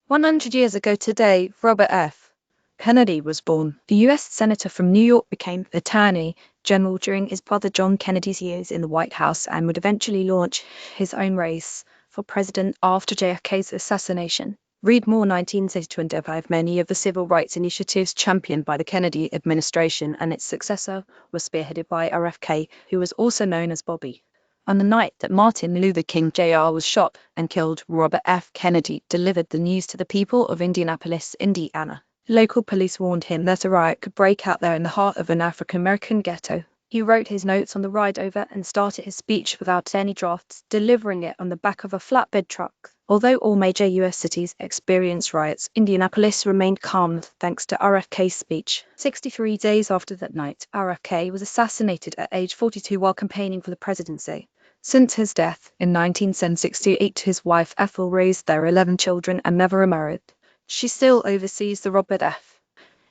100 years ago today, Robert F. Kennedy was born. The U.S. Senator from New York became Attorney General during his brother John Kennedy's years in the White House and would eventually launch his own race for president after JFK's assassination. Read more 1960-25. Many of the civil rights initiatives championed by the Kennedy administration and its successor were spearheaded by RFK, who was also known as Bobby. On the night that Martin Luther King Jr. was shot and killed, Robert F. Kennedy delivered the news to the people of Indianapolis, Indiana. Local police warned him that a riot could break out there in the heart of an African-American ghetto. He wrote his notes on the ride over and started his speech without any drafts, delivering it on the back of a flatbed truck. Although all major U.S. cities experienced riots, Indianapolis remained calm thanks to RFK's speech. 63 days after that night, RFK was assassinated at age 42 while campaigning for the presidency. Since his death in 1968, his wife Ethel raised their 11 children and never remarried. She still oversees the Robert F.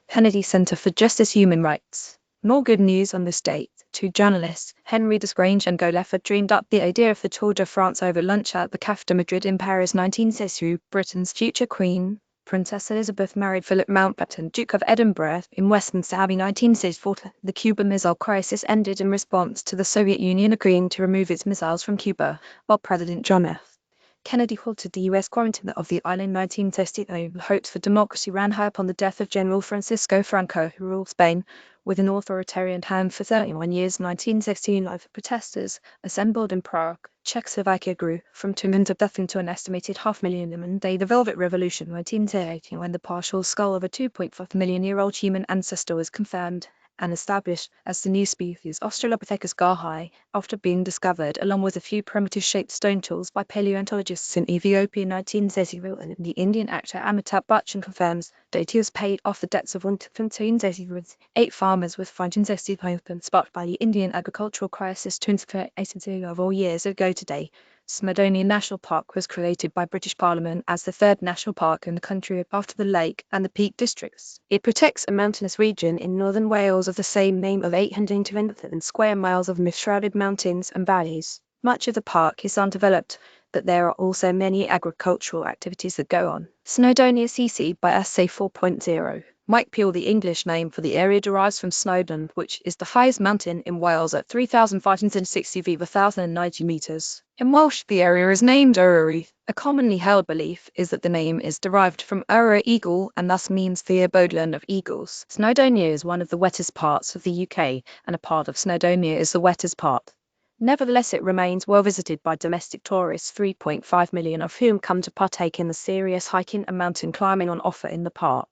Kennedy Center for Justice Human Rights. More good news on this date. Two journalists, Henry Desgrange and Goleffa, dreamed up the idea of the Tour de France over lunch at the Café de Madrid in Paris 1962. Britain's future queen, Princess Elizabeth, married Philip Mountbatten, Duke of Edinburgh, in Westminster Abbey 1964. The Cuban Missile Crisis ended in response to the Soviet Union agreeing to remove its missiles from Cuba, while President John F. Kennedy halted the U.S. quarantine of the island in 1969. Hopes for democracy ran high upon the death of General Francisco Franco, who ruled Spain with an authoritarian hand for 31 years. 1969, protesters assembled in Prague, Czechoslovakia grew from 200 deaths into an estimated 500,000 in one day. The Velvet Revolution, 1980, when the partial skull of a 2.5-million-year-old human ancestor was confirmed and established as the new species Australopithecus garhi, after being discovered, along with a few primitive-shaped stone tools, by paleontologists in Ethiopia in 1930. And the Indian actor Amitabh Bachchan confirms that he was paid off the debts of 1930. 8 farmers with 560 sparked by the Indian agricultural crisis 28 of all years ago today. Snowdonia National Park was created by British Parliament as the third national park in the country after the Lake and the Peak Districts. It protects a mountainous region in northern Wales of the same name of 820 square miles of mist-shrouded mountains and valleys. Much of the park is undeveloped, but there are also many agricultural activities that go on. Snowdonia CC by SA 4.0. Mike Peel, the English name for the area, derives from Snowdon, which is the highest mountain in Wales at 3,560 feet, 1,090 metres. In Welsh, the area is named Eryri. A commonly held belief is that the name is derived from Ura eagle and thus means the abodeland of eagles. Snowdonia is one of the wettest parts of the UK, and a part of Snowdonia is the wettest part. Nevertheless, it remains well visited by domestic tourists, 3.5 million of whom come to partake in the serious hiking and mountain climbing on offer in the park.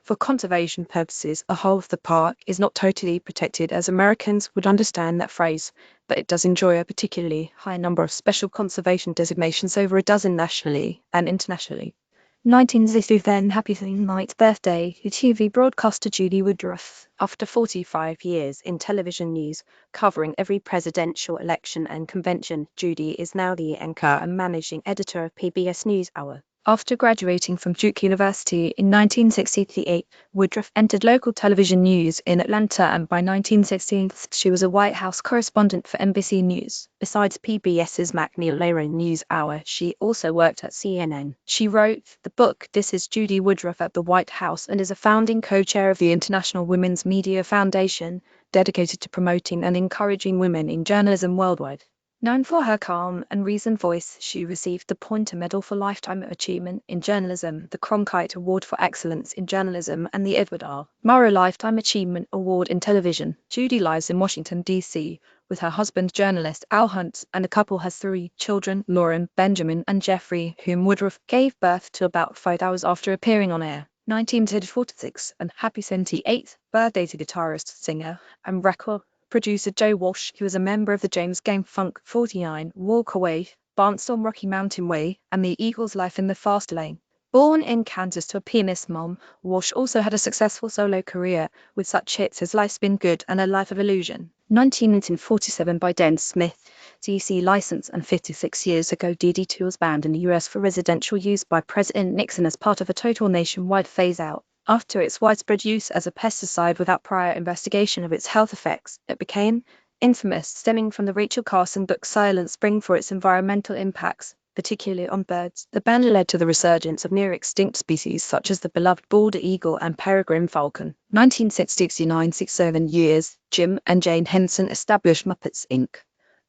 For conservation purposes, a whole of the park is not totally protected, as Americans would understand that phrase, but it does enjoy a particularly high number of special conservation designations, over a dozen nationally and internationally. 1960, then happy 9th birthday to TV broadcaster Judy Woodruff. After 45 years in television news, covering every presidential election and convention, Judy is now the anchor and managing editor of PBS NewsHour. After graduating from Duke University in 1968, Woodruff entered local television news in Atlanta, and by 1916 she was a White House correspondent for NBC News. Besides PBS's MacNeil-Lehrer NewsHour, she also worked at CNN. She wrote the book This is Judy Woodruff at the White House and is a founding co-chair of the International Women's Media Foundation, dedicated to promoting and encouraging women in journalism worldwide. Known for her calm and reasoned voice, she received the Poynter Medal for Lifetime Achievement in Journalism, the Cronkite Award for Excellence in Journalism, and the Edward R. Murrow Lifetime Achievement Award in Television. Judy lives in Washington, D.C., with her husband, journalist Al Hunt, and the couple has 3 children, Lauren, Benjamin, and Jeffrey, whom Woodruff gave birth to about 5 hours after appearing on air. 1946, and happy 78th birthday to guitarist, singer, and record producer Joe Walsh, who was a member of the James Gang Funk 49, Walk Away, Barnstorm Rocky Mountain Way, and the Eagles' Life in the Fast Lane. Born in Kansas to a pianist mom, Walsh also had a successful solo career with such hits as Life's Been Good and A Life of Illusion. 1947 by Dan Smith, DC license, and 56 years ago DD2 was banned in the US for residential use by President Nixon as part of a total nationwide phase-out. After its widespread use as a pesticide without prior investigation of its health effects, it became infamous, stemming from the Rachel Carson book Silent Spring for its environmental impacts. particularly on birds. The ban led to the resurgence of near-extinct species such as the beloved bald eagle and peregrine falcon. 1969-67 years, Jim and Jane Henson established Muppets Inc.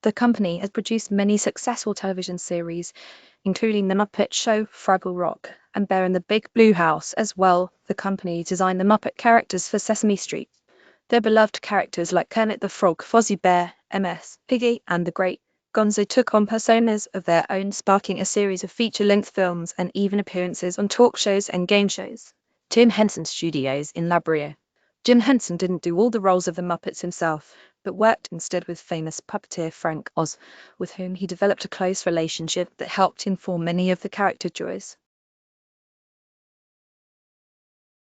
The company has produced many successful television series, including The Muppet Show, Fraggle Rock, and Bear in the Big Blue House. As well, the company designed the Muppet characters for Sesame Street. Their beloved characters like Kermit the Frog, Fozzie Bear, MS, Piggy, and the Great Gonzo took on personas of their own, sparking a series of feature-length films and even appearances on talk shows and game shows. Jim Henson Studios in La Brea. Jim Henson didn't do all the roles of the Muppets himself, but worked instead with famous puppeteer Frank Oz, with whom he developed a close relationship that helped inform many of the character choices.